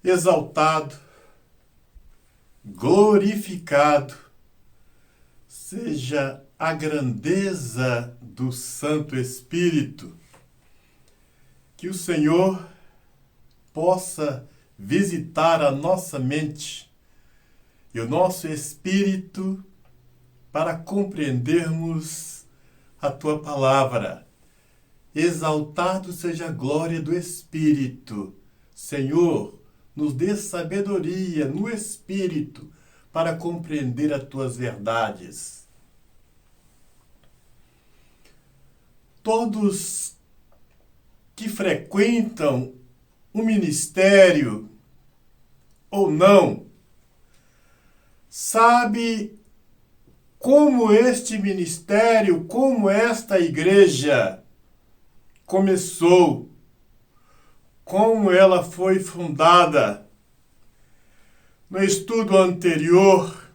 exaltado, glorificado seja a grandeza do Santo Espírito. Que o Senhor possa visitar a nossa mente e o nosso espírito para compreendermos a Tua palavra. Exaltado seja a glória do Espírito. Senhor, nos dê sabedoria no Espírito para compreender as Tuas verdades. Todos que frequentam o ministério ou não, sabe como este ministério, como esta igreja começou, como ela foi fundada. No estudo anterior,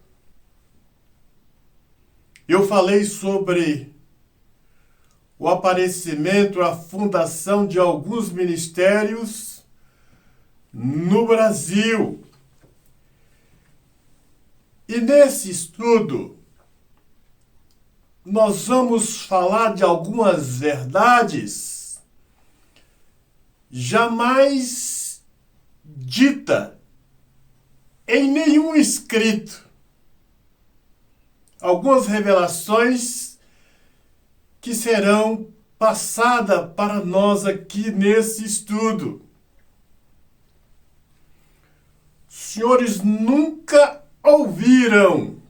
eu falei sobre o aparecimento, a fundação de alguns ministérios no Brasil. E nesse estudo, nós vamos falar de algumas verdades jamais dita em nenhum escrito. Algumas revelações que serão passadas para nós aqui nesse estudo. Os senhores nunca ouviram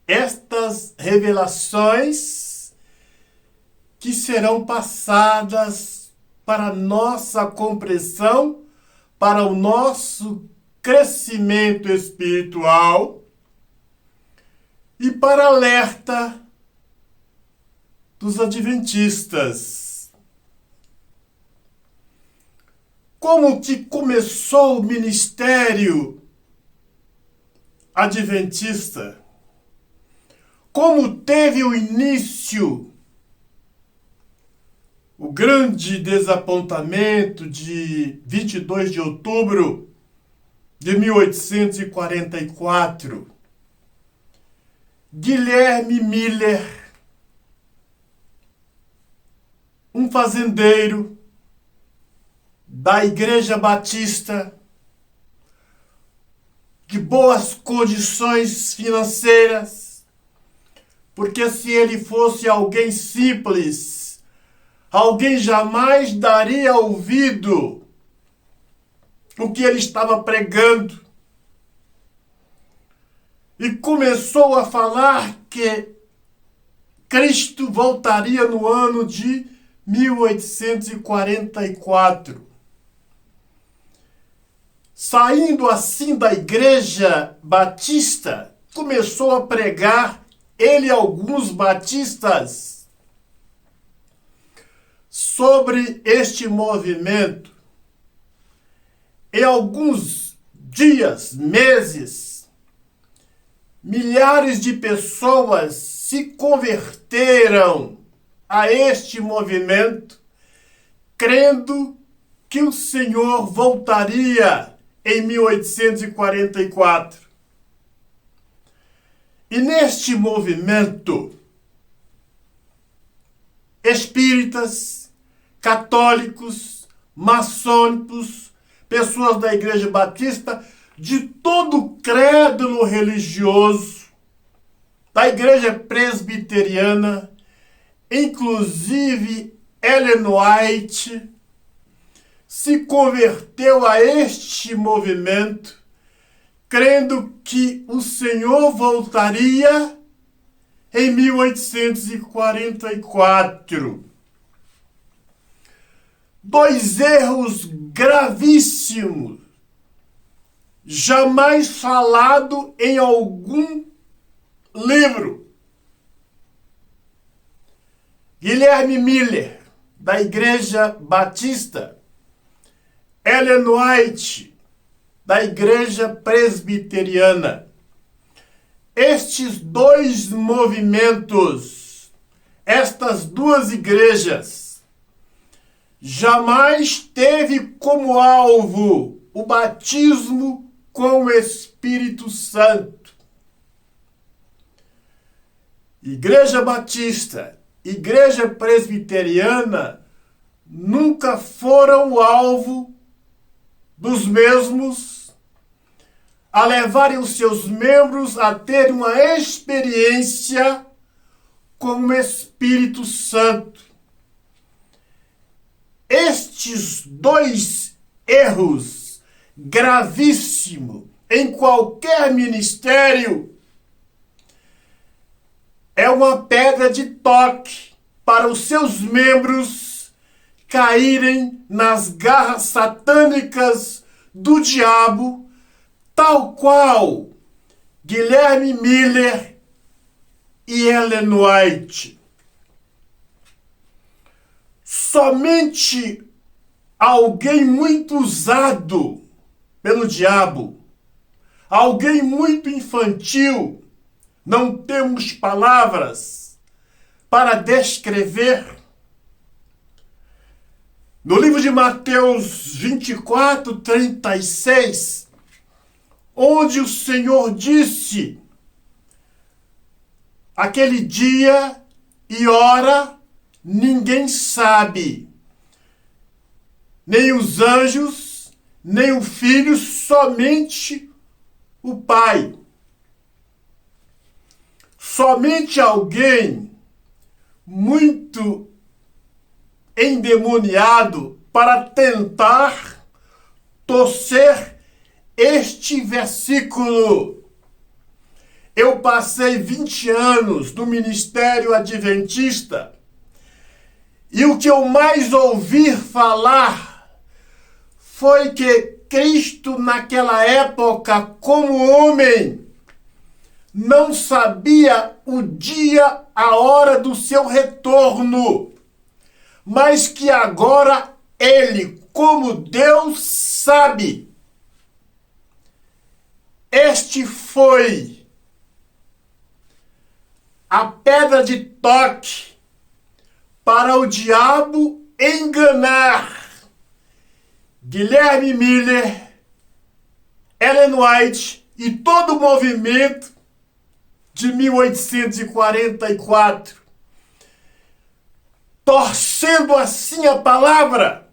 estas revelações que serão passadas para nossa compreensão, para o nosso crescimento espiritual e para alerta dos adventistas. Como que começou o ministério adventista? Como teve o início o grande desapontamento de 22 de outubro de 1844? Guilherme Miller, um fazendeiro da Igreja Batista, de boas condições financeiras, porque se ele fosse alguém simples, alguém jamais daria ouvido o que ele estava pregando. E começou a falar que Cristo voltaria no ano de 1844. Saindo assim da Igreja Batista, começou a pregar, ele e alguns batistas, sobre este movimento. Em alguns dias, meses, milhares de pessoas se converteram a este movimento, crendo que o Senhor voltaria em 1844. E neste movimento, espíritas, católicos, maçônicos, pessoas da Igreja Batista, de todo credo religioso, da Igreja Presbiteriana, inclusive Ellen White, se converteu a este movimento, crendo que o Senhor voltaria em 1844. Dois erros gravíssimos, jamais falado em algum livro. Guilherme Miller, da Igreja Batista, Ellen White, da Igreja Presbiteriana. Estes dois movimentos, estas duas igrejas, jamais teve como alvo o batismo com o Espírito Santo. Igreja Batista, Igreja Presbiteriana nunca foram o alvo dos mesmos a levarem os seus membros a ter uma experiência com o Espírito Santo. Estes dois erros gravíssimos em qualquer ministério é uma pedra de toque para os seus membros caírem nas garras satânicas do diabo, tal qual Guilherme Miller e Ellen White. Somente alguém muito usado pelo diabo, alguém muito infantil, não temos palavras para descrever. No livro de Mateus 24, 36, onde o Senhor disse: aquele dia e hora ninguém sabe, nem os anjos, nem o Filho, somente o Pai. Somente alguém muito endemoniado para tentar torcer este versículo. Eu passei 20 anos no ministério adventista e o que eu mais ouvi falar foi que Cristo naquela época, como homem, não sabia o dia, a hora do seu retorno, mas que agora ele, como Deus, sabe. Este foi a pedra de toque para o diabo enganar Guilherme Miller, Ellen White e todo o movimento de 1844, torcendo assim a palavra.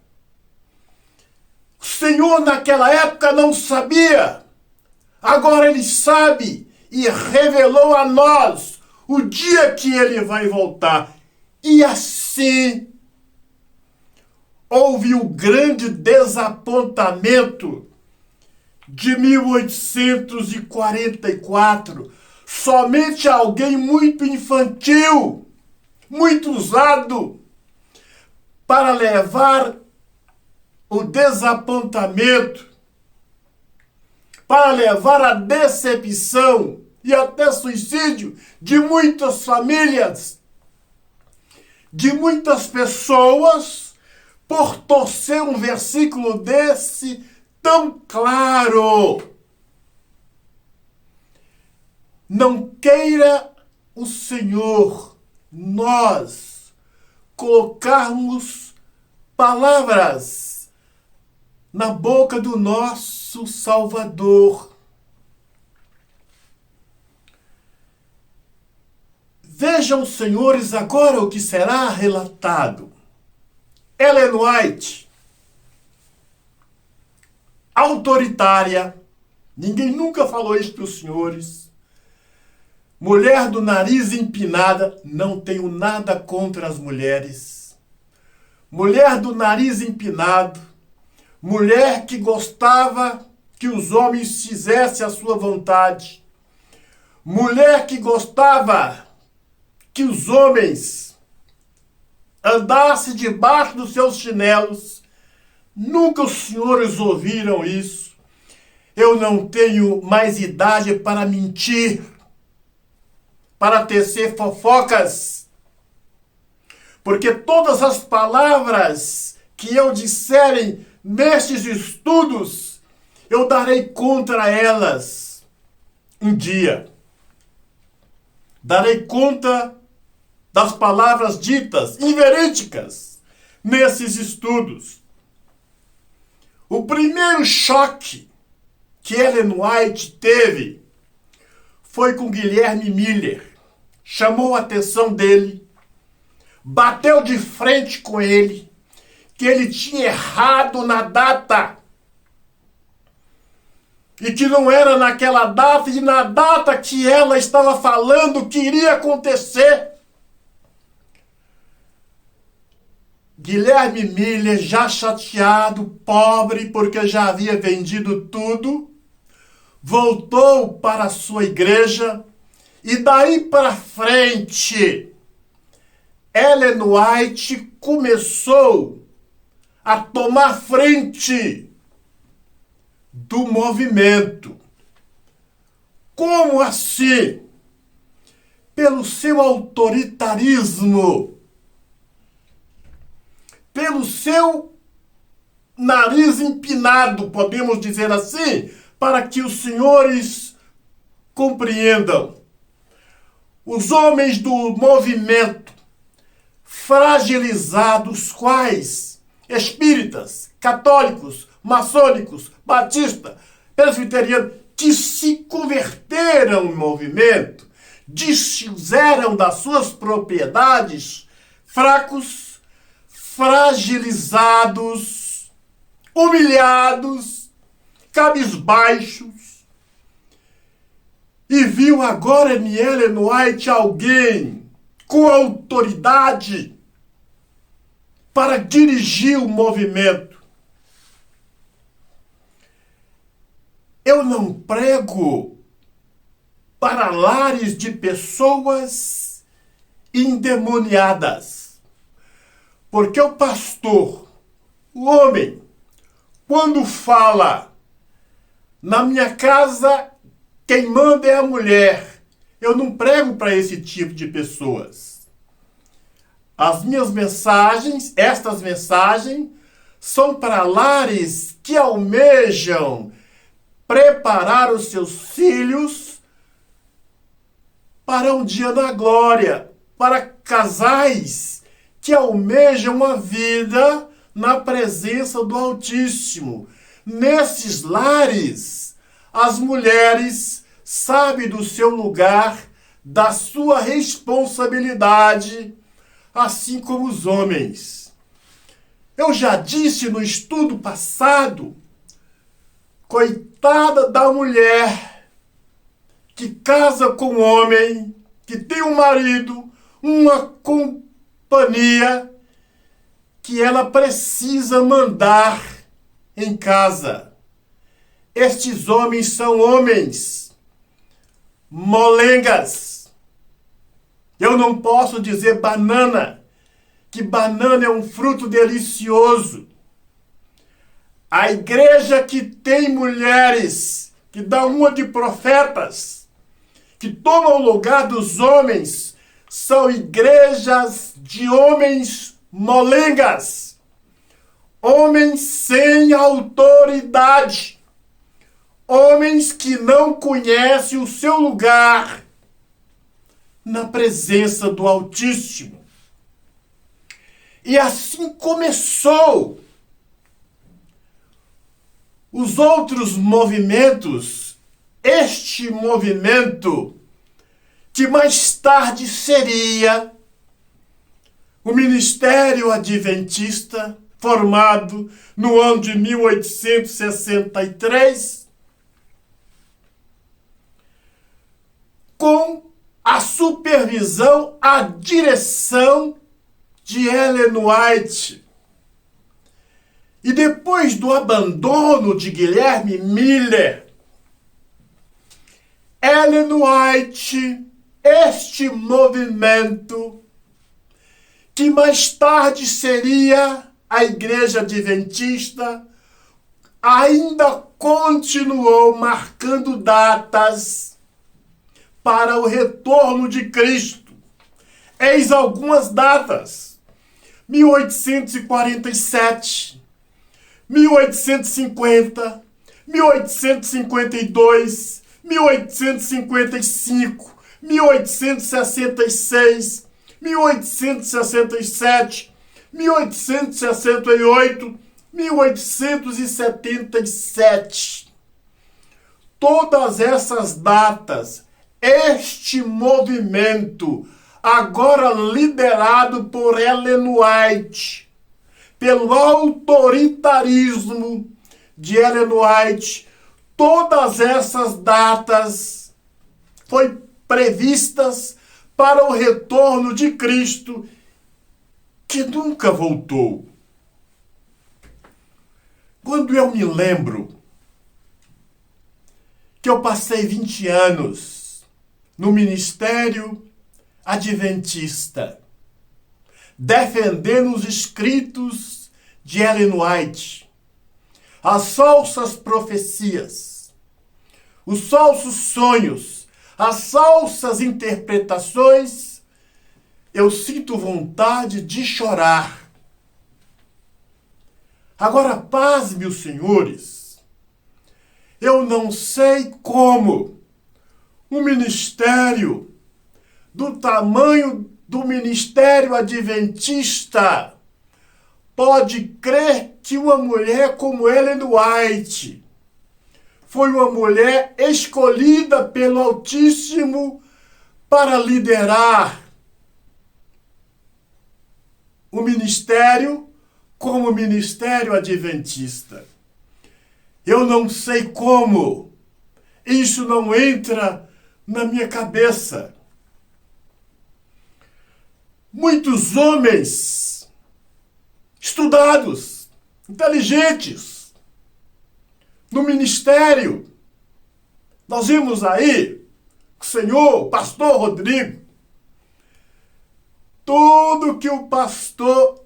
O Senhor naquela época não sabia, agora ele sabe e revelou a nós o dia que ele vai voltar. E assim houve o grande desapontamento de 1844. Somente alguém muito infantil, muito usado para levar o desapontamento, para levar a decepção e até suicídio de muitas famílias, de muitas pessoas, por torcer um versículo desse tão claro. Não queira o Senhor nós colocarmos palavras na boca do nosso Salvador. Vejam, senhores, agora o que será relatado. Ellen White, autoritária, ninguém nunca falou isso para os senhores. Mulher do nariz empinada, não tenho nada contra as mulheres. Mulher do nariz empinado, mulher que gostava que os homens fizessem a sua vontade. Mulher que gostava que os homens andassem debaixo dos seus chinelos. Nunca os senhores ouviram isso. Eu não tenho mais idade para mentir, para tecer fofocas, porque todas as palavras que eu disserem nestes estudos, eu darei contra elas um dia. Darei conta das palavras ditas inverídicas nesses estudos. O primeiro choque que Ellen White teve foi com Guilherme Miller. Chamou a atenção dele, bateu de frente com ele, que ele tinha errado na data. E que não era naquela data e na data que ela estava falando que iria acontecer. Guilherme Miller, já chateado, pobre, porque já havia vendido tudo, voltou para a sua igreja e daí para frente, Ellen White começou a tomar frente do movimento. Como assim? Pelo seu autoritarismo, pelo seu nariz empinado, podemos dizer assim, para que os senhores compreendam. Os homens do movimento, fragilizados, quais? Espíritas, católicos, maçônicos, batistas, presbiterianos, que se converteram no movimento, desfizeram das suas propriedades, fracos, fragilizados, humilhados, cabisbaixos, e viu agora em Ellen White alguém com autoridade para dirigir o movimento. Eu não prego para lares de pessoas endemoniadas, porque o pastor, o homem, quando fala, na minha casa quem manda é a mulher, eu não prego para esse tipo de pessoas. As minhas mensagens, estas mensagens, são para lares que almejam preparar os seus filhos para um dia na glória, para casais que almejam a vida na presença do Altíssimo. Nesses lares, as mulheres sabem do seu lugar, da sua responsabilidade, assim como os homens. Eu já disse no estudo passado, coitada da mulher que casa com um homem, que tem um marido, uma companhia, que ela precisa mandar em casa. Estes homens são homens molengas. Eu não posso dizer banana, que banana é um fruto delicioso. A igreja que tem mulheres, que dá uma de profetas, que tomam o lugar dos homens, são igrejas de homens molengas. Homens sem autoridade. Homens que não conhecem o seu lugar na presença do Altíssimo. E assim começou os outros movimentos, este movimento que mais tarde seria o Ministério Adventista, formado no ano de 1863, com a supervisão, a direção de Ellen White. E depois do abandono de Guilherme Miller, Ellen White, este movimento, que mais tarde seria a Igreja Adventista, ainda continuou marcando datas para o retorno de Cristo. Eis algumas datas: 1847, 1850, 1852, 1855, 1866, 1867, 1868, 1877. Todas essas datas, este movimento, agora liderado por Ellen White, pelo autoritarismo de Ellen White, todas essas datas foi previstas para o retorno de Cristo, que nunca voltou. Quando eu me lembro que eu passei 20 anos no ministério adventista, defendendo os escritos de Ellen White, as falsas profecias, os falsos sonhos, as falsas interpretações, eu sinto vontade de chorar. Agora, pasme os senhores, eu não sei como um ministério do tamanho do ministério adventista pode crer que uma mulher como Ellen White foi uma mulher escolhida pelo Altíssimo para liderar o ministério como ministério adventista. Eu não sei como. Isso não entra na minha cabeça. Muitos homens estudados, inteligentes, no ministério. Nós vimos aí o senhor, o pastor Rodrigo, tudo que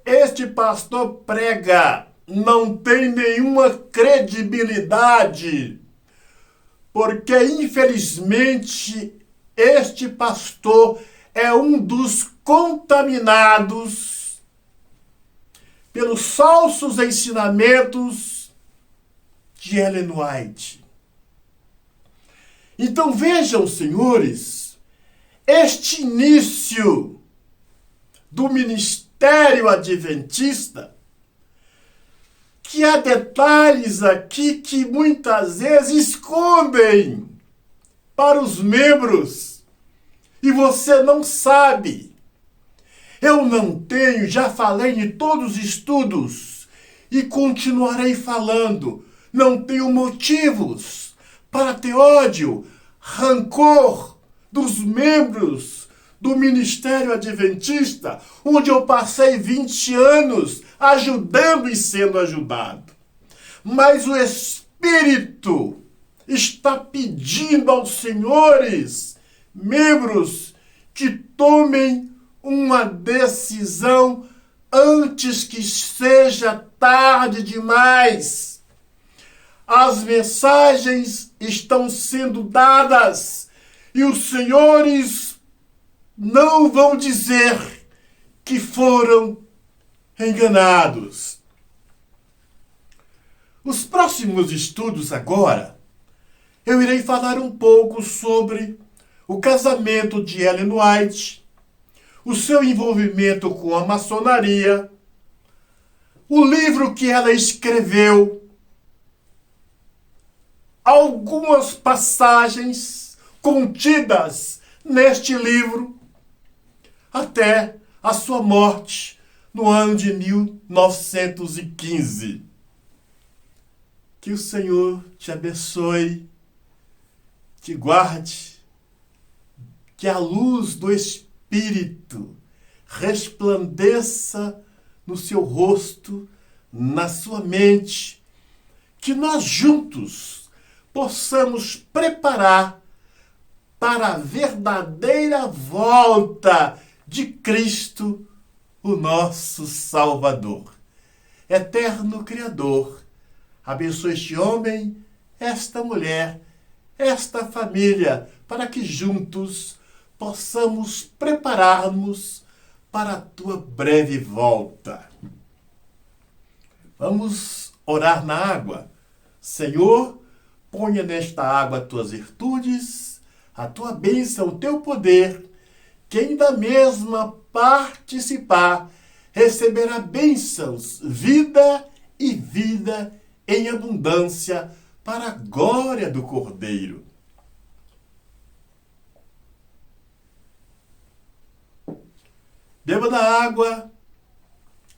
este pastor prega, não tem nenhuma credibilidade, porque infelizmente este pastor é um dos contaminados pelos falsos ensinamentos de Ellen White. Então vejam, senhores, este início do ministério adventista, que há detalhes aqui que muitas vezes escondem para os membros e você não sabe. Eu não tenho, já falei em todos os estudos e continuarei falando, não tenho motivos para ter ódio, rancor dos membros do Ministério Adventista, onde eu passei 20 anos ajudando e sendo ajudado. Mas o Espírito está pedindo aos senhores, membros, que tomem uma decisão antes que seja tarde demais. As mensagens estão sendo dadas e os senhores não vão dizer que foram enganados. Os próximos estudos agora, eu irei falar um pouco sobre o casamento de Ellen White, o seu envolvimento com a maçonaria, o livro que ela escreveu, algumas passagens contidas neste livro, até a sua morte no ano de 1915. Que o Senhor te abençoe, te guarde, que a luz do Espírito resplandeça no seu rosto, na sua mente, que nós juntos possamos preparar para a verdadeira volta de Cristo, o nosso Salvador. Eterno Criador, abençoe este homem, esta mulher, esta família, para que juntos possamos preparar-nos para a tua breve volta. Vamos orar na água. Senhor, ponha nesta água as tuas virtudes, a tua bênção, o teu poder. Quem da mesma participar receberá bênçãos, vida e vida em abundância para a glória do Cordeiro. Beba da água,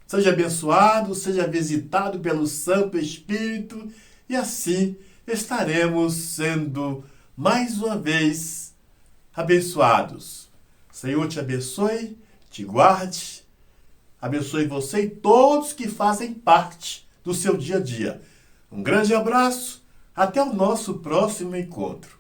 seja abençoado, seja visitado pelo Santo Espírito e assim estaremos sendo mais uma vez abençoados. Senhor te abençoe, te guarde, abençoe você e todos que fazem parte do seu dia a dia. Um grande abraço, até o nosso próximo encontro.